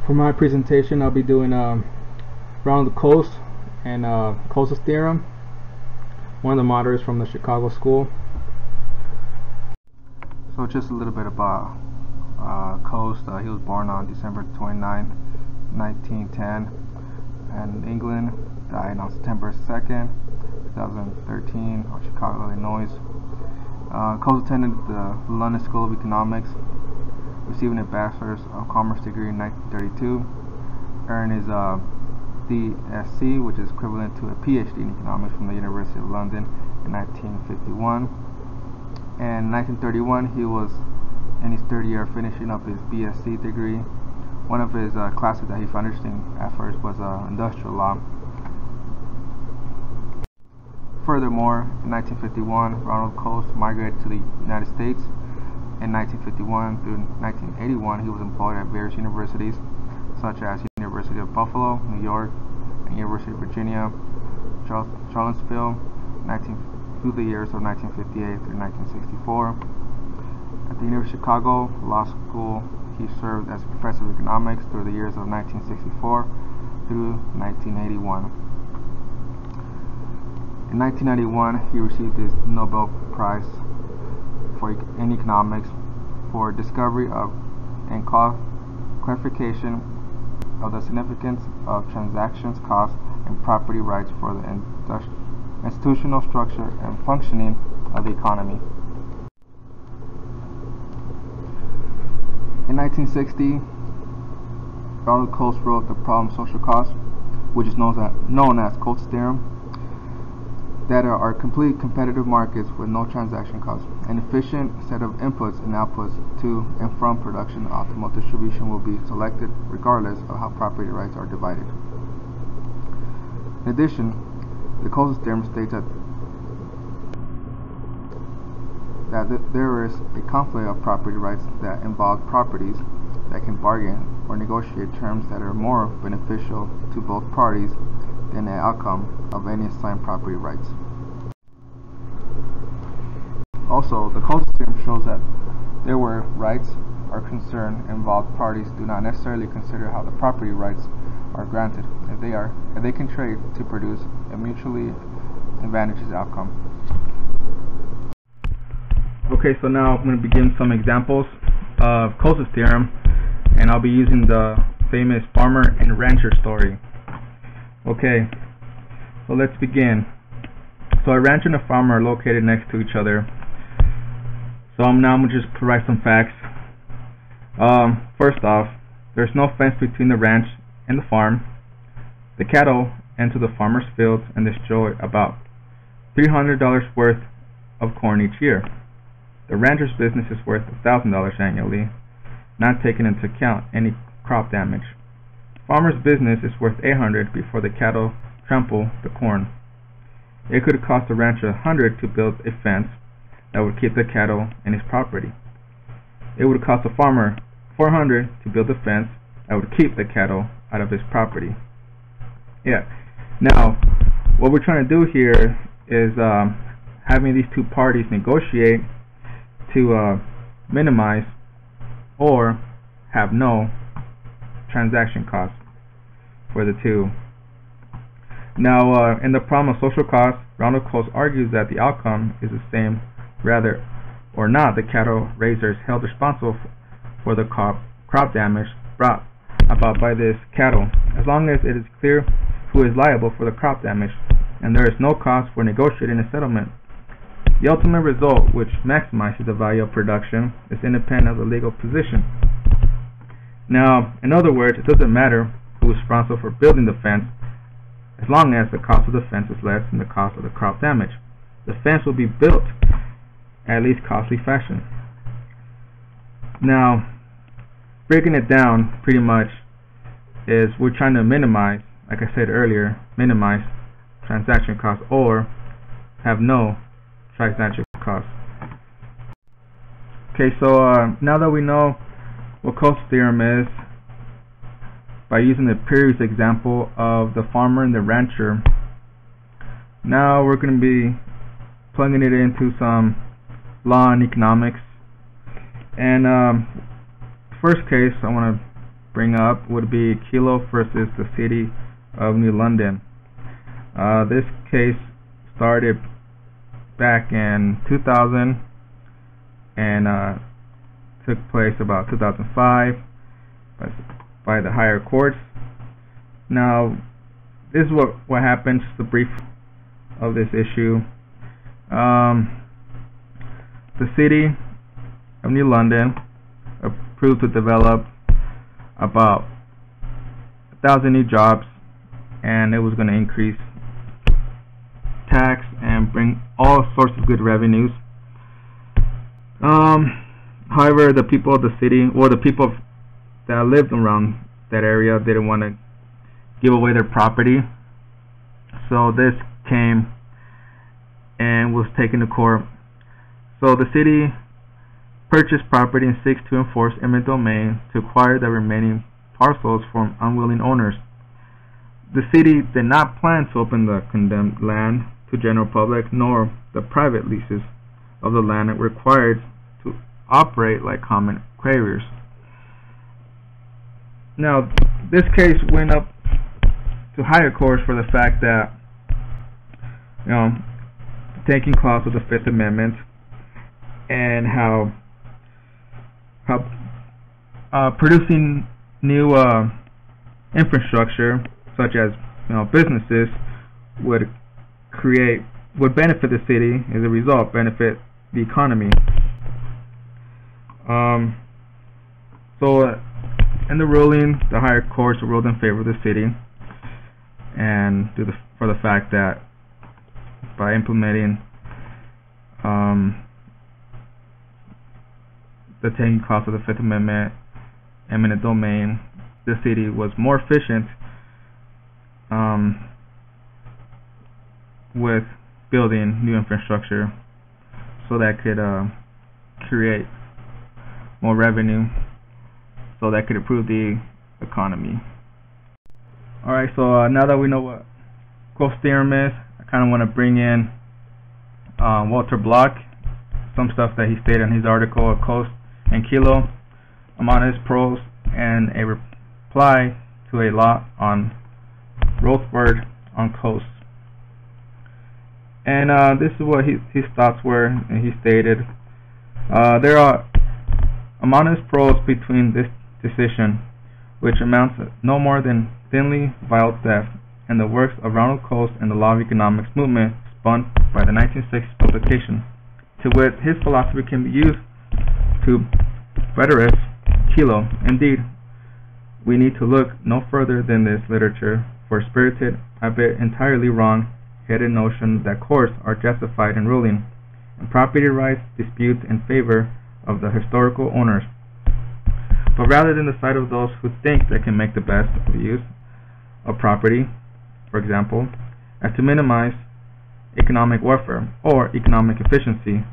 For my presentation, I'll be doing Ronald Coase and Coase's theorem, one of the moderators from the Chicago school. So just a little bit about Coase. He was born on December 29, 1910 in England, died on September 2nd, 2013 in Chicago, Illinois. Coase attended the London School of Economics, receiving a Bachelor's of Commerce degree in 1932, earned his DSc, which is equivalent to a PhD in economics from the University of London in 1951. And in 1931, he was in his third year finishing up his BSc degree. One of his classes that he found interesting at first was industrial law. Furthermore, in 1951, Ronald Coase migrated to the United States. In 1951 through 1981, he was employed at various universities, such as University of Buffalo, New York, and University of Virginia, Charlottesville, through the years of 1958 through 1964. At the University of Chicago Law School, he served as a professor of economics through the years of 1964 through 1981. In 1991, he received his Nobel Prize in economics for discovery of and clarification of the significance of transactions costs and property rights for the institutional structure and functioning of the economy. In 1960, Ronald Coase wrote the problem social cost, which is known as Coase's theorem, that are complete competitive markets with no transaction costs. An efficient set of inputs and outputs to and from production. Optimal distribution will be selected regardless of how property rights are divided. In addition, the Coase's theorem states that there is a conflict of property rights that involve properties that can bargain or negotiate terms that are more beneficial to both parties than the outcome of any assigned property rights. Also, the Coase theorem shows that there where rights are concerned, involved parties do not necessarily consider how the property rights are granted, if they can trade to produce a mutually advantageous outcome. Okay, so now I'm going to begin some examples of Coase's theorem, and I'll be using the famous farmer and rancher story. Okay, so let's begin. So a rancher and a farmer are located next to each other. So now I'm going to just provide some facts. First off, there's no fence between the ranch and the farm. The cattle enter the farmer's fields and destroy about $300 worth of corn each year. The rancher's business is worth $1,000 annually, not taking into account any crop damage. Farmer's business is worth $800 before the cattle trample the corn. It could cost the rancher $100 to build a fence that would keep the cattle in his property. It would cost the farmer $400 to build a fence that would keep the cattle out of his property. Now, what we're trying to do here is having these two parties negotiate to minimize or have no transaction costs for the two. Now, in the problem of social costs, Ronald Coase argues that the outcome is the same, rather or not the cattle raisers held responsible for the crop damage brought about by this cattle, as long as it is clear who is liable for the crop damage, and there is no cost for negotiating a settlement. The ultimate result, which maximizes the value of production, is independent of the legal position. Now, in other words, it doesn't matter who is responsible for building the fence, as long as the cost of the fence is less than the cost of the crop damage. The fence will be built at least costly fashion. Now, breaking it down pretty much is we're trying to minimize, like I said earlier, minimize transaction costs or have no transaction costs. Okay, so now that we know what Coase's theorem is, by using the previous example of the farmer and the rancher, now we're going to be plugging it into some law and economics. And first case I want to bring up would be Kilo versus the City of New London. This case started back in 2000 and took place about 2005 by the higher courts. Now, this is what happened, just a brief of this issue. The City of New London approved to develop about 1,000 new jobs, and it was going to increase tax and bring all sorts of good revenues. However, the people of the city, or the people that lived around that area, didn't want to give away their property, so this came and was taken to court. So the city purchased property and seeks to enforce eminent domain to acquire the remaining parcels from unwilling owners. The city did not plan to open the condemned land to general public, nor the private leases of the land required to operate like common carriers. Now, this case went up to higher courts for the fact that, the taking clause of the Fifth Amendment, and how producing new infrastructure, such as businesses, would benefit the city, as a result benefit the economy. So in the ruling, the higher courts ruled in favor of the city, and for the fact that by implementing the taking clause of the Fifth Amendment, eminent domain, the city was more efficient with building new infrastructure, so that could create more revenue, so that could improve the economy. Alright, so now that we know what Coase theorem is, I kind of want to bring in Walter Block, some stuff that he stated in his article, Coase and Kilo, among his pros, and a reply to a law on Rothbard on Coase. And this is what his thoughts were, and he stated, there are among his pros between this decision, which amounts to no more than thinly veiled theft, and the works of Ronald Coase and the Law of Economics movement spun by the 1960s publication, to which his philosophy can be used to better Kilo. Indeed, we need to look no further than this literature for a spirited, albeit entirely wrong-headed notion that courts are justified in ruling and property rights disputes in favor of the historical owners, but rather than the side of those who think they can make the best of the use of property, for example, as to minimize economic welfare or economic efficiency,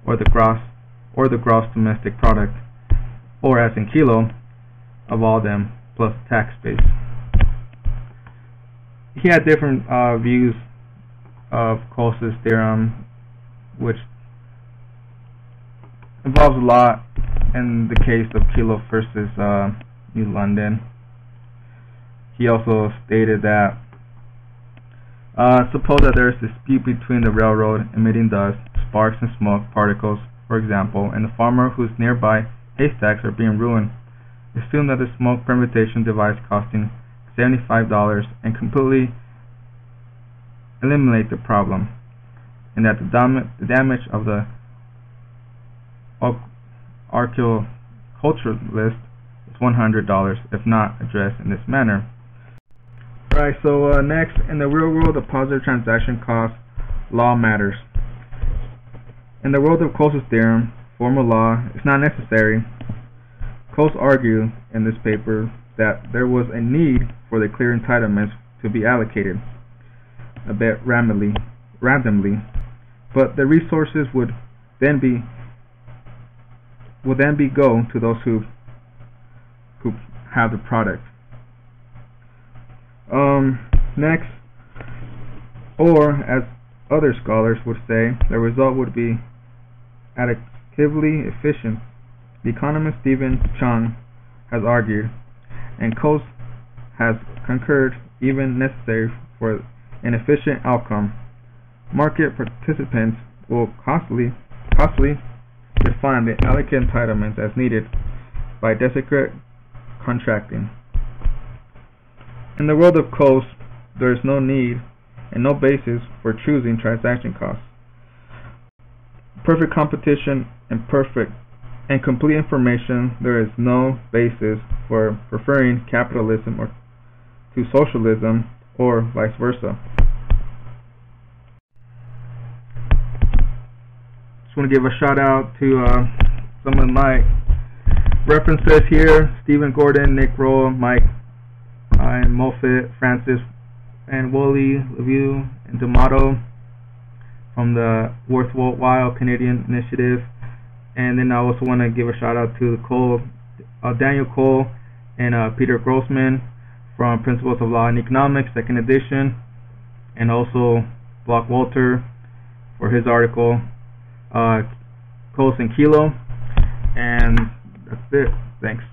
or the gross domestic product, or as in Kilo, of all them plus tax base. He had different views of Coase's theorem, which involves a lot in the case of Kilo versus New London. He also stated that suppose that there is a dispute between the railroad emitting dust, sparks, and smoke particles, for example, and the farmer whose nearby haystacks are being ruined. Assume that the smoke permutation device costing $75 and completely eliminate the problem, and that the damage of the archaeoculturalist is $100 if not addressed in this manner. Alright, so next, in the real world, the positive transaction cost law matters. In the world of Coase's theorem, formal law is not necessary. Coase argued in this paper that there was a need for the clear entitlements to be allocated a bit randomly, but the resources would then be go to those who have the product. Next, or as other scholars would say, the result would be additively efficient. The economist Stephen Chung has argued, and Coase has concurred, even necessary for an efficient outcome. Market participants will costly define the allocate entitlements as needed by desperate contracting. In the world of Coase, there is no need and no basis for choosing transaction costs. Perfect competition and complete information, there is no basis for preferring capitalism or to socialism or vice versa. Just want to give a shout out to some of my references here: Stephen Gordon, Nick Roll, Mike and Moffat, Francis and Woolley, Levue and D'Amato from the Worthwhile Canadian Initiative. And then I also want to give a shout out to Daniel Cole and Peter Grossman from Principles of Law and Economics, 2nd edition, and also Block Walter for his article, Coase and Kilo. And that's it. Thanks.